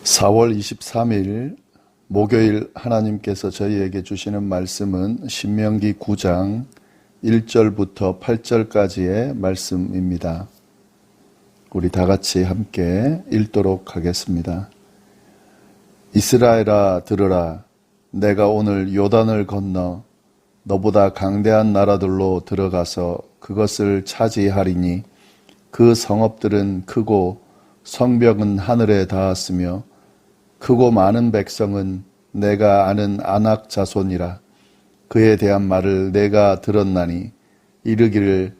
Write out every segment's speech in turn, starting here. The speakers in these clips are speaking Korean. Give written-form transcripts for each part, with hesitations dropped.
4월 23일 목요일 하나님께서 저희에게 주시는 말씀은 신명기 9장 1절부터 8절까지의 말씀입니다. 우리 다 같이 함께 읽도록 하겠습니다. 이스라엘아 들으라. 내가 오늘 요단을 건너 너보다 강대한 나라들로 들어가서 그것을 차지하리니 그 성읍들은 크고 성벽은 하늘에 닿았으며 크고 많은 백성은 내가 아는 아낙 자손이라. 그에 대한 말을 내가 들었나니 이르기를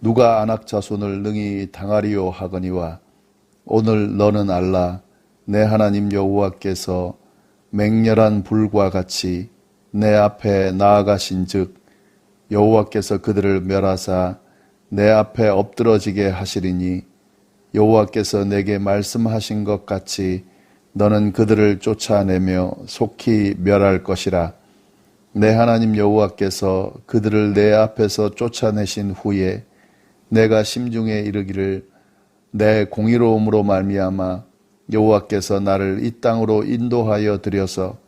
누가 아낙 자손을 능히 당하리요 하거니와 오늘 너는 알라. 내 하나님 여호와께서 맹렬한 불과 같이 내 앞에 나아가신즉 여호와께서 그들을 멸하사 내 앞에 엎드러지게 하시리니 여호와께서 내게 말씀하신 것 같이 너는 그들을 쫓아내며 속히 멸할 것이라. 내 하나님 여호와께서 그들을 내 앞에서 쫓아내신 후에 내가 심중에 이르기를 내 공의로움으로 말미암아 여호와께서 나를 이 땅으로 인도하여 들여서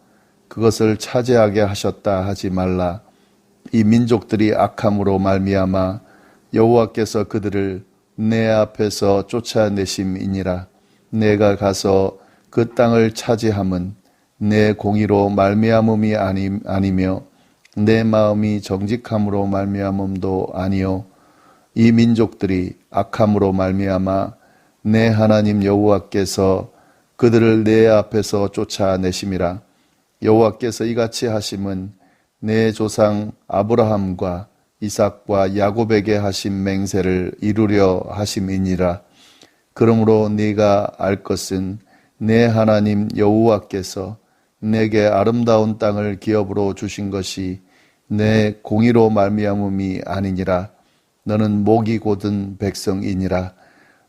그것을 차지하게 하셨다 하지 말라. 이 민족들이 악함으로 말미암아 여호와께서 그들을 내 앞에서 쫓아내심이니라. 내가 가서 그 땅을 차지함은 내 공의로 말미암음이 아니며 내 마음이 정직함으로 말미암음도 아니요 이 민족들이 악함으로 말미암아 내 하나님 여호와께서 그들을 내 앞에서 쫓아내심이라. 여호와께서 이같이 하심은 내 조상 아브라함과 이삭과 야곱에게 하신 맹세를 이루려 하심이니라. 그러므로 네가 알 것은 내 하나님 여호와께서 내게 아름다운 땅을 기업으로 주신 것이 내 공의로 말미암음이 아니니라. 너는 목이 곧은 백성이니라.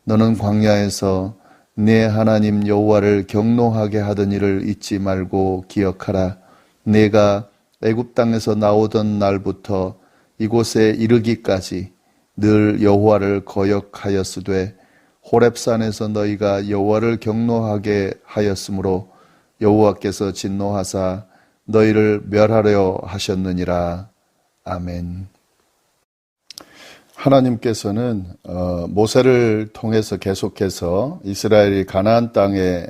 너는 광야에서 내 하나님 여호와를 경노하게 하던 일을 잊지 말고 기억하라. 내가 애굽 땅에서 나오던 날부터 이곳에 이르기까지 늘 여호와를 거역하였으되 호렙산에서 너희가 여호와를 경노하게 하였으므로 여호와께서 진노하사 너희를 멸하려 하셨느니라. 아멘. 하나님께서는 모세를 통해서 계속해서 이스라엘이 가나안 땅에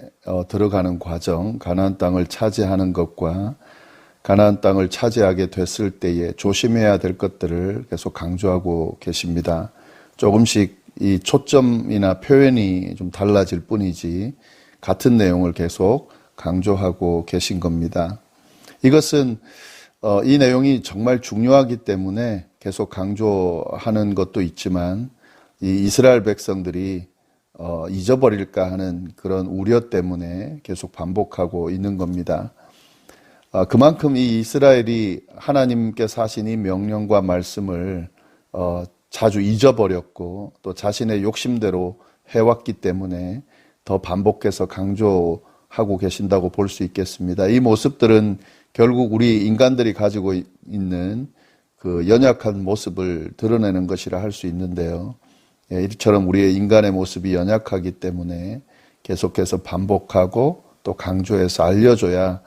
들어가는 과정, 가나안 땅을 차지하는 것과 가나안 땅을 차지하게 됐을 때에 조심해야 될 것들을 계속 강조하고 계십니다. 조금씩 이 초점이나 표현이 좀 달라질 뿐이지 같은 내용을 계속 강조하고 계신 겁니다. 이것은 이 내용이 정말 중요하기 때문에 계속 강조하는 것도 있지만 이 이스라엘 백성들이 잊어버릴까 하는 그런 우려 때문에 계속 반복하고 있는 겁니다. 그만큼 이 이스라엘이 하나님께서 하신 이 명령과 말씀을 자주 잊어버렸고 또 자신의 욕심대로 해왔기 때문에 더 반복해서 강조하고 계신다고 볼 수 있겠습니다. 이 모습들은 결국 우리 인간들이 가지고 있는 그 연약한 모습을 드러내는 것이라 할 수 있는데요. 이처럼 우리의 인간의 모습이 연약하기 때문에 계속해서 반복하고 또 강조해서 알려줘야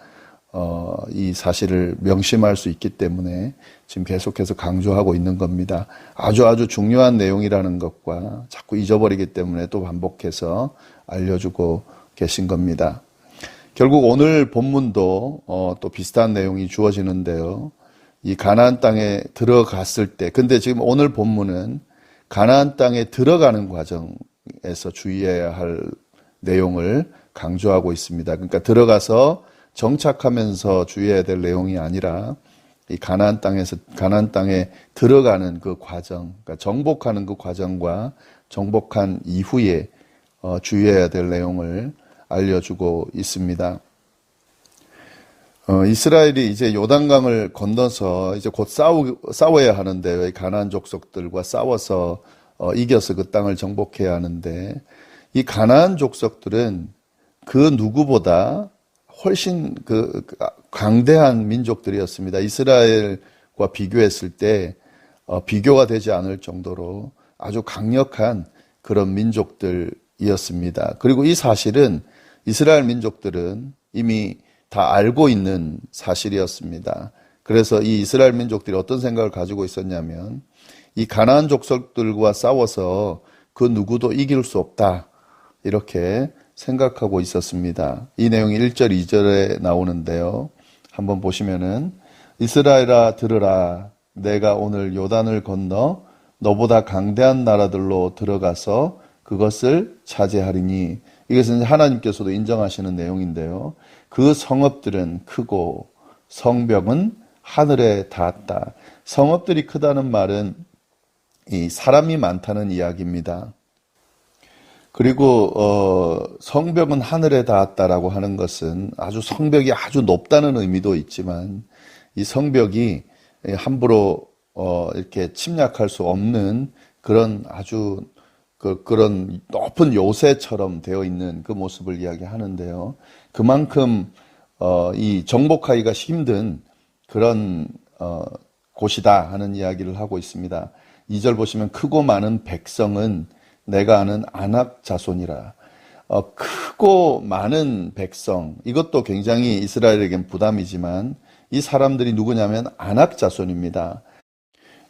이 사실을 명심할 수 있기 때문에 지금 계속해서 강조하고 있는 겁니다. 아주 중요한 내용이라는 것과 자꾸 잊어버리기 때문에 또 반복해서 알려주고 계신 겁니다. 결국 오늘 본문도 또 비슷한 내용이 주어지는데요. 이 가나안 땅에 들어갔을 때, 근데 지금 오늘 본문은 가나안 땅에 들어가는 과정에서 주의해야 할 내용을 강조하고 있습니다. 그러니까 들어가서 정착하면서 주의해야 될 내용이 아니라 이 가나안 땅에 들어가는 그 과정, 그러니까 정복하는 그 과정과 정복한 이후에 주의해야 될 내용을 알려주고 있습니다. 이스라엘이 이제 요단강을 건너서 이제 곧 싸워야 하는데 가나안 족속들과 싸워서 이겨서 그 땅을 정복해야 하는데 이 가나안 족속들은 그 누구보다 훨씬 강대한 민족들이었습니다. 이스라엘과 비교했을 때 비교가 되지 않을 정도로 아주 강력한 그런 민족들이었습니다. 그리고 이 사실은 이스라엘 민족들은 이미 다 알고 있는 사실이었습니다. 그래서 이 이스라엘 민족들이 어떤 생각을 가지고 있었냐면 이 가나안 족속들과 싸워서 그 누구도 이길 수 없다, 이렇게 생각하고 있었습니다. 이 내용이 1절, 2절에 나오는데요. 한번 보시면은 이스라엘아 들으라, 내가 오늘 요단을 건너 너보다 강대한 나라들로 들어가서 그것을 차지하리니, 이것은 하나님께서도 인정하시는 내용인데요. 그 성읍들은 크고 성벽은 하늘에 닿았다. 성읍들이 크다는 말은 이 사람이 많다는 이야기입니다. 그리고 성벽은 하늘에 닿았다라고 하는 것은 아주 성벽이 아주 높다는 의미도 있지만 이 성벽이 함부로 이렇게 침략할 수 없는 그런 아주 그런 높은 요새처럼 되어 있는 그 모습을 이야기하는데요. 그만큼 이 정복하기가 힘든 그런 곳이다 하는 이야기를 하고 있습니다. 2절 보시면 크고 많은 백성은 내가 아는 아낙 자손이라. 크고 많은 백성, 이것도 굉장히 이스라엘에겐 부담이지만 이 사람들이 누구냐면 아낙 자손입니다.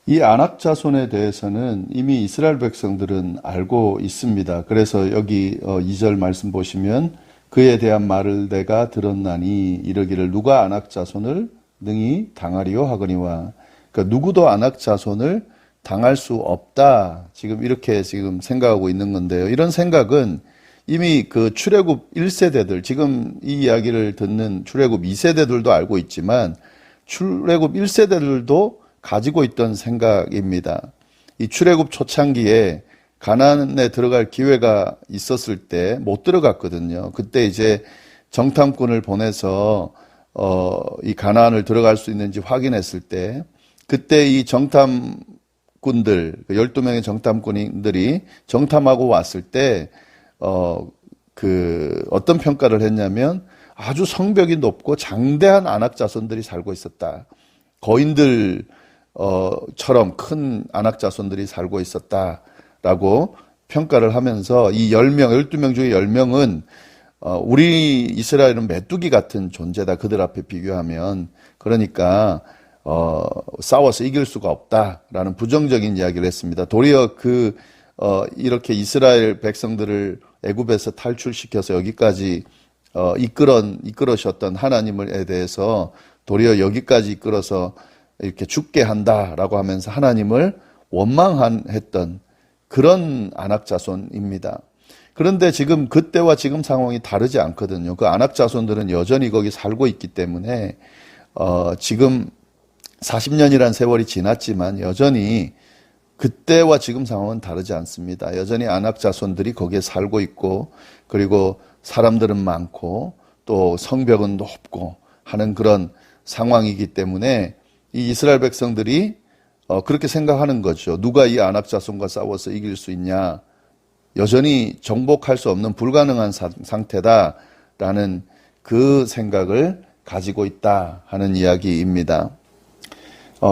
이 아낙 자손에 대해서는 이미 이스라엘 백성들은 알고 있습니다. 그래서 여기 2절 말씀 보시면 그에 대한 말을 내가 들었나니 이르기를 누가 아낙 자손을 능히 당하리요 하거니와. 그러니까 누구도 아낙 자손을 당할 수 없다, 지금 이렇게 지금 생각하고 있는 건데요. 이런 생각은 이미 그 출애굽 1세대들, 지금 이 이야기를 듣는 출애굽 2세대들도 알고 있지만 출애굽 1세대들도 가지고 있던 생각입니다. 이 출애굽 초창기에 가나안에 들어갈 기회가 있었을 때 못 들어갔거든요. 그때 이제 정탐꾼을 보내서 이 가나안을 들어갈 수 있는지 확인했을 때, 그때 이 정탐꾼들, 12명의 정탐꾼들이 정탐하고 왔을 때 어떤 평가를 했냐면 아주 성벽이 높고 장대한 아낙 자손들이 살고 있었다. 거인들 처럼 큰 아낙 자손들이 살고 있었다라고 평가를 하면서 이 10명, 12명 중에 10명은 우리 이스라엘은 메뚜기 같은 존재다, 그들 앞에 비교하면. 그러니까 싸워서 이길 수가 없다라는 부정적인 이야기를 했습니다. 도리어 이렇게 이스라엘 백성들을 애굽에서 탈출시켜서 여기까지 이끌으셨던 하나님에 대해서 도리어 여기까지 이끌어서 이렇게 죽게 한다라고 하면서 하나님을 원망했던 그런 아낙 자손입니다. 그런데 지금 그때와 지금 상황이 다르지 않거든요. 그 아낙 자손들은 여전히 거기 살고 있기 때문에 지금 40년이란 세월이 지났지만 여전히 그때와 지금 상황은 다르지 않습니다. 여전히 아낙 자손들이 거기에 살고 있고, 그리고 사람들은 많고 또 성벽은 높고 하는 그런 상황이기 때문에 이 이스라엘 백성들이 그렇게 생각하는 거죠. 누가 이 아낙 자손과 싸워서 이길 수 있냐? 여전히 정복할 수 없는 불가능한 상태다라는 그 생각을 가지고 있다 하는 이야기입니다.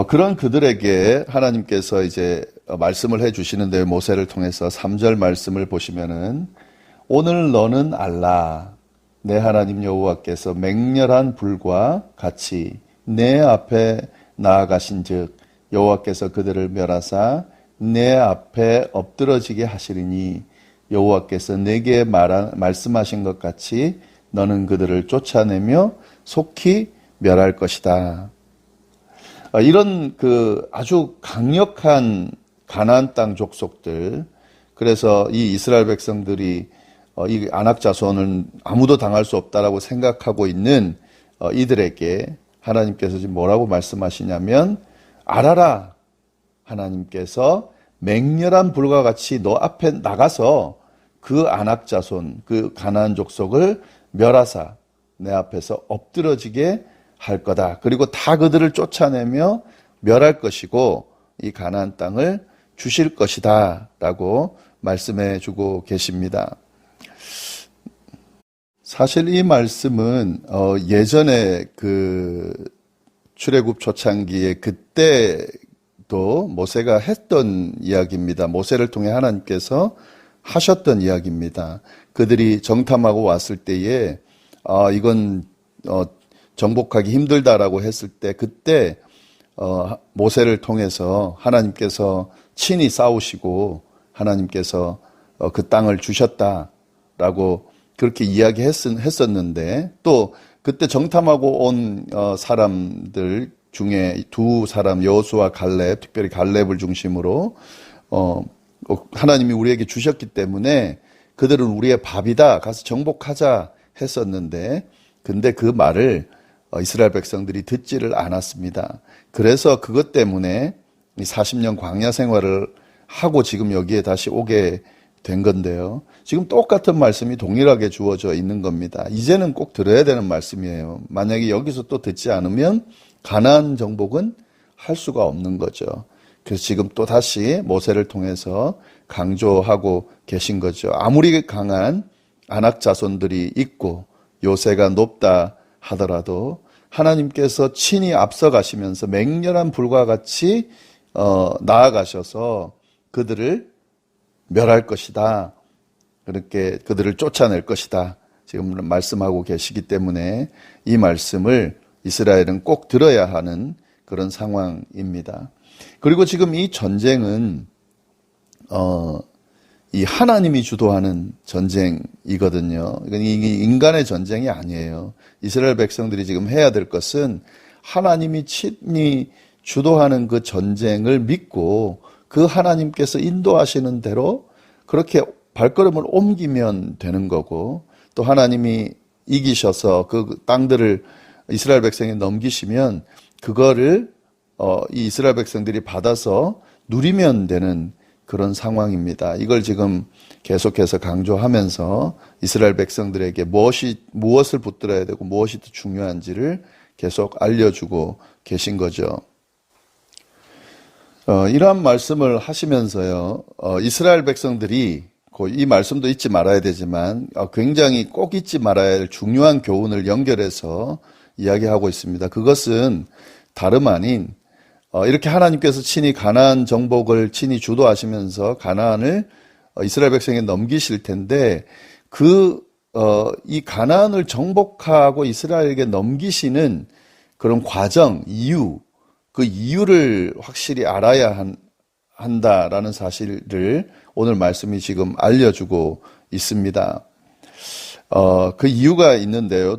그런 그들에게 하나님께서 이제 말씀을 해 주시는데, 모세를 통해서 3절 말씀을 보시면은 오늘 너는 알라, 내 하나님 여호와께서 맹렬한 불과 같이 내 앞에 나아가신즉 여호와께서 그들을 멸하사 내 앞에 엎드러지게 하시리니 여호와께서 내게 말씀하신 것 같이 너는 그들을 쫓아내며 속히 멸할 것이다. 이런 아주 강력한 가나안 땅 족속들, 그래서 이 이스라엘 백성들이 이 아낙 자손은 아무도 당할 수 없다라고 생각하고 있는 이들에게 하나님께서 지금 뭐라고 말씀하시냐면, 알아라, 하나님께서 맹렬한 불과 같이 너 앞에 나가서 그 아낙 자손, 그 가나안 족속을 멸하사 내 앞에서 엎드러지게 할 거다. 그리고 다 그들을 쫓아내며 멸할 것이고 이 가나안 땅을 주실 것이다 라고 말씀해 주고 계십니다. 사실 이 말씀은 예전에 출애굽 초창기에 그때도 모세가 했던 이야기입니다. 모세를 통해 하나님께서 하셨던 이야기입니다. 그들이 정탐하고 왔을 때에 이건 정복하기 힘들다라고 했을 때 그때 모세를 통해서 하나님께서 친히 싸우시고 하나님께서 그 땅을 주셨다라고 그렇게 이야기했었는데 또 그때 정탐하고 온 사람들 중에 두 사람 여호수아 갈렙, 특별히 갈렙을 중심으로 하나님이 우리에게 주셨기 때문에 그들은 우리의 밥이다, 가서 정복하자 했었는데 근데 그 말을 이스라엘 백성들이 듣지를 않았습니다. 그래서 그것 때문에 40년 광야 생활을 하고 지금 여기에 다시 오게 된 건데요. 지금 똑같은 말씀이 동일하게 주어져 있는 겁니다. 이제는 꼭 들어야 되는 말씀이에요. 만약에 여기서 또 듣지 않으면 가나안 정복은 할 수가 없는 거죠. 그래서 지금 또 다시 모세를 통해서 강조하고 계신 거죠. 아무리 강한 아낙 자손들이 있고 요새가 높다 하더라도 하나님께서 친히 앞서가시면서 맹렬한 불과 같이 나아가셔서 그들을 멸할 것이다. 그렇게 그들을 쫓아낼 것이다. 지금 말씀하고 계시기 때문에 이 말씀을 이스라엘은 꼭 들어야 하는 그런 상황입니다. 그리고 지금 이 전쟁은 이 하나님이 주도하는 전쟁이거든요. 이건 인간의 전쟁이 아니에요. 이스라엘 백성들이 지금 해야 될 것은 하나님이 친히 주도하는 그 전쟁을 믿고 그 하나님께서 인도하시는 대로 그렇게 발걸음을 옮기면 되는 거고 또 하나님이 이기셔서 그 땅들을 이스라엘 백성에 넘기시면 그거를 이 이스라엘 백성들이 받아서 누리면 되는 그런 상황입니다. 이걸 지금 계속해서 강조하면서 이스라엘 백성들에게 무엇을 붙들어야 되고 무엇이 더 중요한지를 계속 알려주고 계신 거죠. 이러한 말씀을 하시면서요, 이스라엘 백성들이 이 말씀도 잊지 말아야 되지만 굉장히 꼭 잊지 말아야 할 중요한 교훈을 연결해서 이야기하고 있습니다. 그것은 다름 아닌 이렇게 하나님께서 친히 가나안 정복을 친히 주도하시면서 가나안을 이스라엘 백성에 넘기실 텐데 이 가나안을 정복하고 이스라엘에게 넘기시는 그런 과정, 이유, 그 이유를 확실히 알아야 한다라는 사실을 오늘 말씀이 지금 알려주고 있습니다. 그 이유가 있는데요.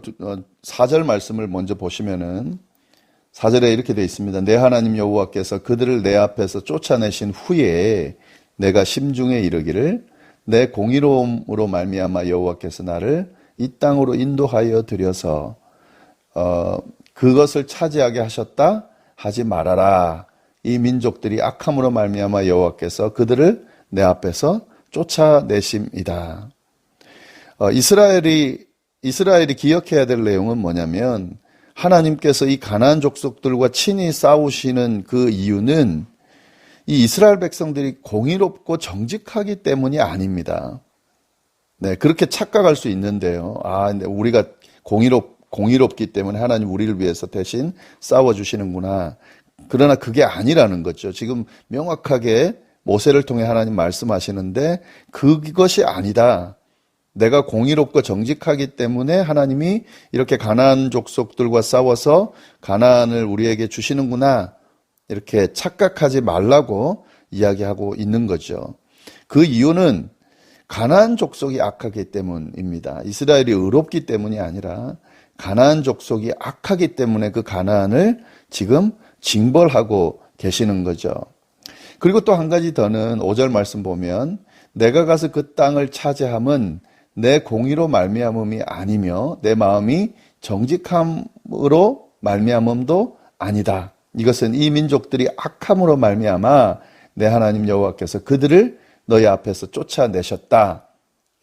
4절 말씀을 먼저 보시면은 4절에 이렇게 되어 있습니다. 내 하나님 여호와께서 그들을 내 앞에서 쫓아내신 후에 내가 심중에 이르기를 내 공의로움으로 말미암아 여호와께서 나를 이 땅으로 인도하여 들여서 그것을 차지하게 하셨다 하지 말아라. 이 민족들이 악함으로 말미암아 여호와께서 그들을 내 앞에서 쫓아내심이다. 이스라엘이 기억해야 될 내용은 뭐냐면 하나님께서 이 가나안 족속들과 친히 싸우시는 그 이유는 이 이스라엘 백성들이 공의롭고 정직하기 때문이 아닙니다. 네, 그렇게 착각할 수 있는데요. 근데 우리가 공의롭기 때문에 하나님 우리를 위해서 대신 싸워주시는구나. 그러나 그게 아니라는 거죠. 지금 명확하게 모세를 통해 하나님 말씀하시는데 그것이 아니다. 내가 공의롭고 정직하기 때문에 하나님이 이렇게 가나안 족속들과 싸워서 가나안을 우리에게 주시는구나. 이렇게 착각하지 말라고 이야기하고 있는 거죠. 그 이유는 가나안 족속이 악하기 때문입니다. 이스라엘이 의롭기 때문이 아니라 가나안 족속이 악하기 때문에 그 가나안을 지금 징벌하고 계시는 거죠. 그리고 또 한 가지 더는 5절 말씀 보면 내가 가서 그 땅을 차지함은 내 공의로 말미암음이 아니며 내 마음이 정직함으로 말미암음도 아니다. 이것은 이 민족들이 악함으로 말미암아 내 하나님 여호와께서 그들을 너희 앞에서 쫓아내셨다.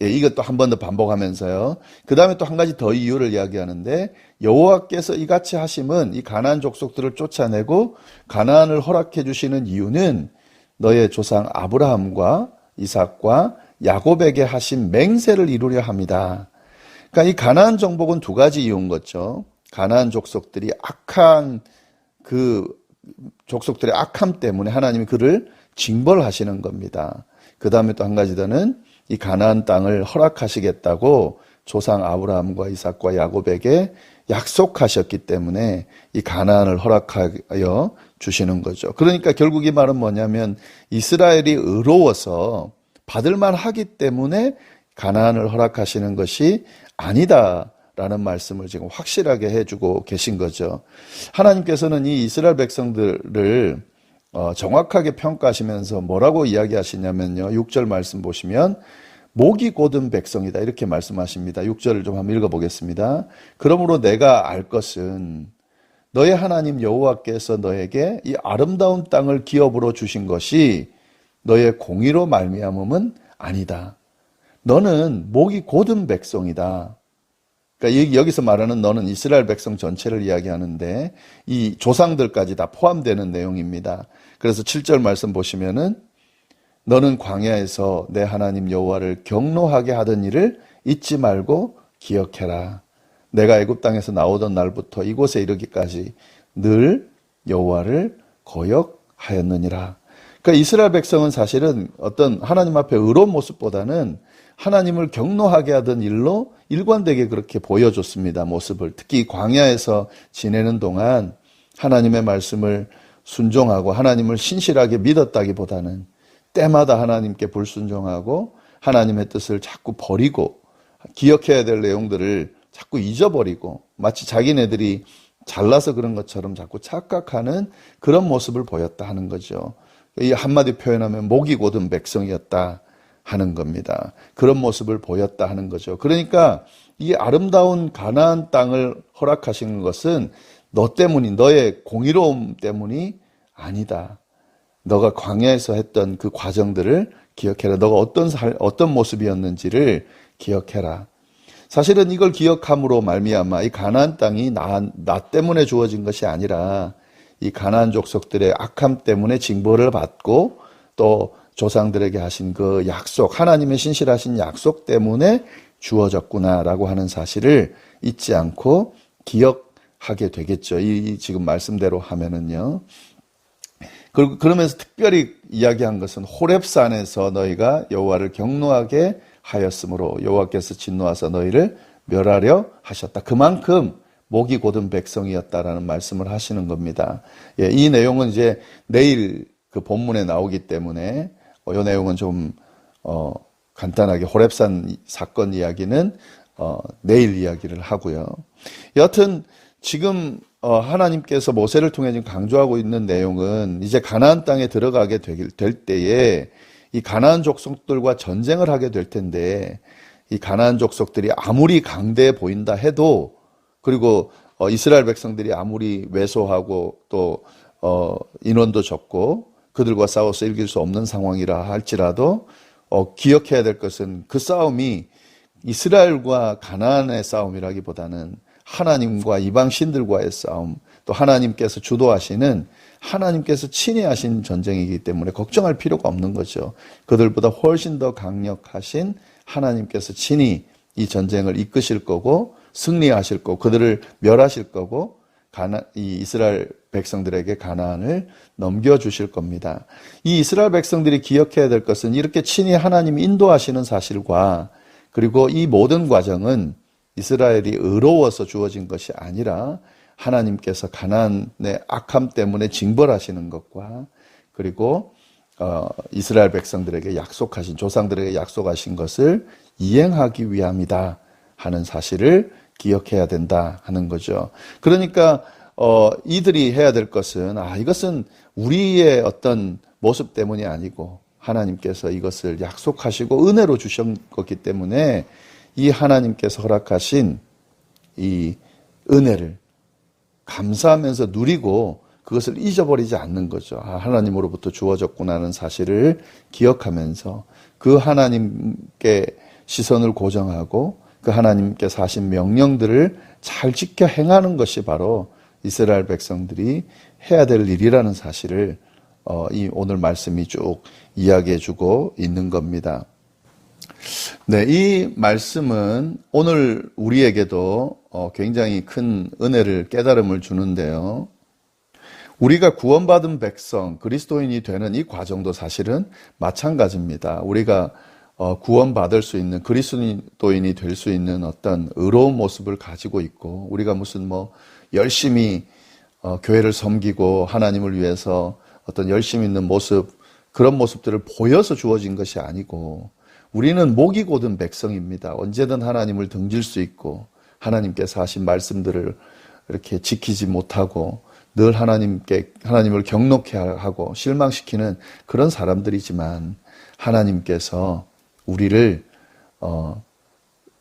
이것도 한 번 더 반복하면서요. 그 다음에 또 한 가지 더 이유를 이야기하는데 여호와께서 이같이 하심은 이 가나안 족속들을 쫓아내고 가나안을 허락해 주시는 이유는 너의 조상 아브라함과 이삭과 야곱에게 하신 맹세를 이루려 합니다. 그러니까 이 가나안 정복은 두 가지 이유인 거죠. 가나안 족속들이 악한 그 족속들의 악함 때문에 하나님이 그를 징벌하시는 겁니다. 그 다음에 또 한 가지 더는 이 가나안 땅을 허락하시겠다고 조상 아브라함과 이삭과 야곱에게 약속하셨기 때문에 이 가나안을 허락하여 주시는 거죠. 그러니까 결국 이 말은 뭐냐면 이스라엘이 의로워서 받을만 하기 때문에 가나안을 허락하시는 것이 아니다라는 말씀을 지금 확실하게 해주고 계신 거죠. 하나님께서는 이 이스라엘 백성들을 정확하게 평가하시면서 뭐라고 이야기하시냐면요. 6절 말씀 보시면 목이 곧은 백성이다 이렇게 말씀하십니다. 6절을 좀 한번 읽어보겠습니다. 그러므로 내가 알 것은 너의 하나님 여호와께서 너에게 이 아름다운 땅을 기업으로 주신 것이 너의 공의로 말미암음은 아니다. 너는 목이 곧은 백성이다. 그러니까 여기서 말하는 너는 이스라엘 백성 전체를 이야기하는데 이 조상들까지 다 포함되는 내용입니다. 그래서 7절 말씀 보시면은 너는 광야에서 내 하나님 여호와를 경노하게 하던 일을 잊지 말고 기억해라. 내가 애굽 땅에서 나오던 날부터 이곳에 이르기까지 늘 여호와를 거역하였느니라. 그러니까 이스라엘 백성은 사실은 어떤 하나님 앞에 의로운 모습보다는 하나님을 경노하게 하던 일로 일관되게 그렇게 보여줬습니다. 모습을. 특히 광야에서 지내는 동안 하나님의 말씀을 순종하고 하나님을 신실하게 믿었다기보다는 때마다 하나님께 불순종하고 하나님의 뜻을 자꾸 버리고 기억해야 될 내용들을 자꾸 잊어버리고 마치 자기네들이 잘나서 그런 것처럼 자꾸 착각하는 그런 모습을 보였다 하는 거죠. 이 한마디 표현하면 목이 곧은 백성이었다 하는 겁니다. 그런 모습을 보였다 하는 거죠. 그러니까 이 아름다운 가나안 땅을 허락하신 것은 너 때문이, 너의 공의로움 때문이 아니다. 너가 광야에서 했던 그 과정들을 기억해라. 너가 어떤 모습이었는지를 기억해라. 사실은 이걸 기억함으로 말미암아 이 가나안 땅이 나 때문에 주어진 것이 아니라 이 가나안 족속들의 악함 때문에 징벌을 받고 또 조상들에게 하신 그 약속, 하나님의 신실하신 약속 때문에 주어졌구나라고 하는 사실을 잊지 않고 기억하게 되겠죠. 이 지금 말씀대로 하면은요. 그러면서 특별히 이야기한 것은 호렙산에서 너희가 여호와를 경노하게 하였으므로 여호와께서 진노하사 너희를 멸하려 하셨다. 그만큼 목이 곧은 백성이었다라는 말씀을 하시는 겁니다. 예, 이 내용은 이제 내일 그 본문에 나오기 때문에 이 내용은 좀 간단하게 호렙산 사건 이야기는 내일 이야기를 하고요. 여하튼 지금 하나님께서 모세를 통해 지금 강조하고 있는 내용은 이제 가나안 땅에 들어가게 될 때에 이 가나안 족속들과 전쟁을 하게 될 텐데 이 가나안 족속들이 아무리 강대해 보인다 해도 그리고 이스라엘 백성들이 아무리 왜소하고 또 인원도 적고 그들과 싸워서 이길 수 없는 상황이라 할지라도 기억해야 될 것은 그 싸움이 이스라엘과 가나안의 싸움이라기보다는 하나님과 이방 신들과의 싸움, 또 하나님께서 주도하시는 하나님께서 친히 하신 전쟁이기 때문에 걱정할 필요가 없는 거죠. 그들보다 훨씬 더 강력하신 하나님께서 친히 이 전쟁을 이끄실 거고 승리하실 거고 그들을 멸하실 거고 이 이스라엘 백성들에게 가나안을 넘겨주실 겁니다. 이 이스라엘 백성들이 기억해야 될 것은 이렇게 친히 하나님이 인도하시는 사실과 그리고 이 모든 과정은 이스라엘이 의로워서 주어진 것이 아니라 하나님께서 가나안의 악함 때문에 징벌하시는 것과 그리고 이스라엘 백성들에게 약속하신 조상들에게 약속하신 것을 이행하기 위함이다 하는 사실을 기억해야 된다 하는 거죠. 그러니까 이들이 해야 될 것은 이것은 우리의 어떤 모습 때문이 아니고 하나님께서 이것을 약속하시고 은혜로 주셨기 때문에 이 하나님께서 허락하신 이 은혜를 감사하면서 누리고 그것을 잊어버리지 않는 거죠. 하나님으로부터 주어졌구나 하는 사실을 기억하면서 그 하나님께 시선을 고정하고 그 하나님께서 하신 명령들을 잘 지켜 행하는 것이 바로 이스라엘 백성들이 해야 될 일이라는 사실을 이 오늘 말씀이 쭉 이야기해 주고 있는 겁니다. 네, 이 말씀은 오늘 우리에게도 굉장히 큰 은혜를 깨달음을 주는데요. 우리가 구원받은 백성, 그리스도인이 되는 이 과정도 사실은 마찬가지입니다. 우리가 구원받을 수 있는 그리스도인이 될 수 있는 어떤 의로운 모습을 가지고 있고, 우리가 무슨 열심히 교회를 섬기고 하나님을 위해서 어떤 열심 있는 모습, 그런 모습들을 보여서 주어진 것이 아니고, 우리는 목이 곧은 백성입니다. 언제든 하나님을 등질 수 있고, 하나님께서 하신 말씀들을 이렇게 지키지 못하고 늘 하나님을 경록해 하고 실망시키는 그런 사람들이지만, 하나님께서 우리를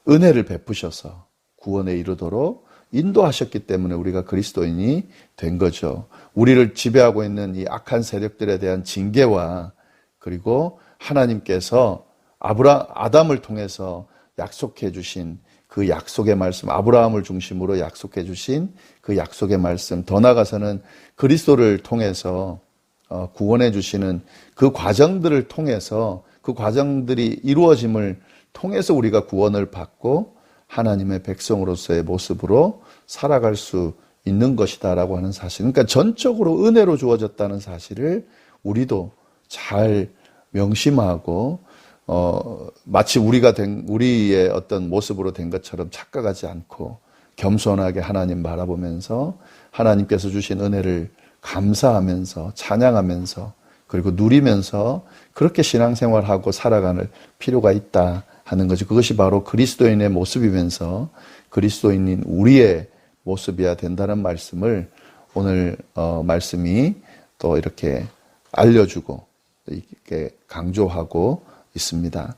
은혜를 베푸셔서 구원에 이르도록 인도하셨기 때문에 우리가 그리스도인이 된 거죠. 우리를 지배하고 있는 이 악한 세력들에 대한 징계와, 그리고 하나님께서 아담을 통해서 약속해 주신 그 약속의 말씀, 아브라함을 중심으로 약속해 주신 그 약속의 말씀, 더 나아가서는 그리스도를 통해서 구원해 주시는 그 과정들을 통해서, 그 과정들이 이루어짐을 통해서 우리가 구원을 받고 하나님의 백성으로서의 모습으로 살아갈 수 있는 것이다라고 하는 사실. 그러니까 전적으로 은혜로 주어졌다는 사실을 우리도 잘 명심하고, 마치 우리의 어떤 모습으로 된 것처럼 착각하지 않고 겸손하게 하나님 바라보면서 하나님께서 주신 은혜를 감사하면서 찬양하면서, 그리고 누리면서 그렇게 신앙생활하고 살아가는 필요가 있다 하는 거죠. 그것이 바로 그리스도인의 모습이면서 그리스도인인 우리의 모습이어야 된다는 말씀을 오늘 말씀이 또 이렇게 알려주고 이렇게 강조하고 있습니다.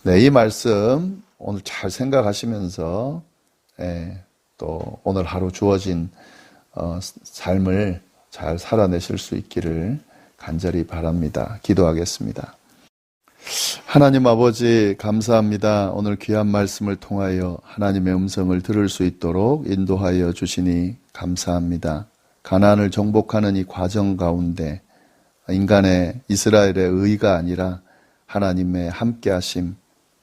네, 이 말씀 오늘 잘 생각하시면서 또 오늘 하루 주어진 삶을 잘 살아내실 수 있기를 간절히 바랍니다. 기도하겠습니다. 하나님 아버지, 감사합니다. 오늘 귀한 말씀을 통하여 하나님의 음성을 들을 수 있도록 인도하여 주시니 감사합니다. 가나안을 정복하는 이 과정 가운데 인간의, 이스라엘의 의가 아니라 하나님의 함께하심,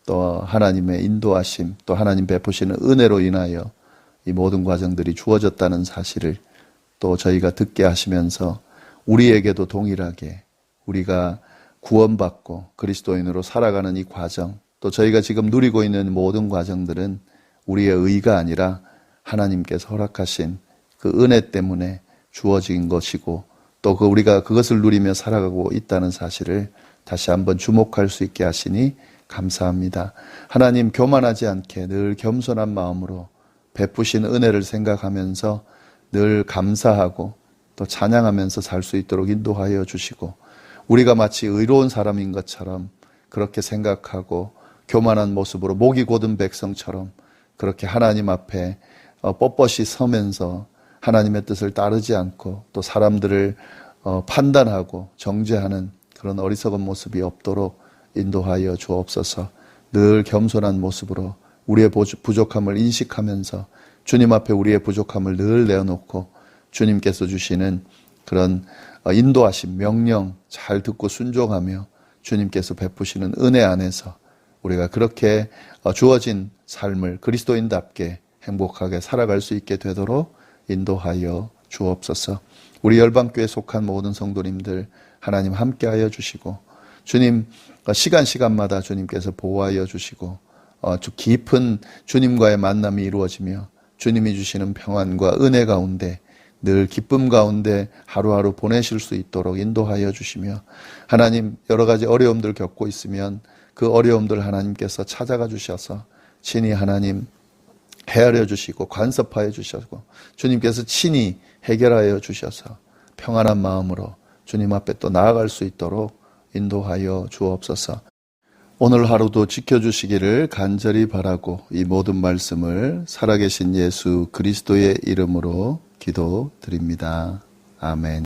또 하나님의 인도하심, 또 하나님 베푸시는 은혜로 인하여 이 모든 과정들이 주어졌다는 사실을 또 저희가 듣게 하시면서, 우리에게도 동일하게 우리가 구원받고 그리스도인으로 살아가는 이 과정, 또 저희가 지금 누리고 있는 모든 과정들은 우리의 의가 아니라 하나님께서 허락하신 그 은혜 때문에 주어진 것이고, 또 우리가 그것을 누리며 살아가고 있다는 사실을 다시 한번 주목할 수 있게 하시니 감사합니다. 하나님, 교만하지 않게 늘 겸손한 마음으로 베푸신 은혜를 생각하면서 늘 감사하고 또 찬양하면서 살 수 있도록 인도하여 주시고, 우리가 마치 의로운 사람인 것처럼 그렇게 생각하고 교만한 모습으로 목이 곧은 백성처럼 그렇게 하나님 앞에 뻣뻣이 서면서 하나님의 뜻을 따르지 않고 또 사람들을 판단하고 정죄하는 그런 어리석은 모습이 없도록 인도하여 주옵소서. 늘 겸손한 모습으로 우리의 부족함을 인식하면서 주님 앞에 우리의 부족함을 늘 내어놓고 주님께서 주시는 그런 인도하신 명령 잘 듣고 순종하며 주님께서 베푸시는 은혜 안에서 우리가 그렇게 주어진 삶을 그리스도인답게 행복하게 살아갈 수 있게 되도록 인도하여 주옵소서. 우리 열방교회에 속한 모든 성도님들 하나님 함께하여 주시고, 주님 시간마다 주님께서 보호하여 주시고, 깊은 주님과의 만남이 이루어지며 주님이 주시는 평안과 은혜 가운데 늘 기쁨 가운데 하루하루 보내실 수 있도록 인도하여 주시며, 하나님 여러 가지 어려움들 겪고 있으면 그 어려움들 하나님께서 찾아가 주셔서 친히 하나님 헤아려 주시고 간섭하여 주시고 주님께서 친히 해결하여 주셔서 평안한 마음으로 주님 앞에 또 나아갈 수 있도록 인도하여 주옵소서. 오늘 하루도 지켜주시기를 간절히 바라고 이 모든 말씀을 살아계신 예수 그리스도의 이름으로 기도드립니다. 아멘.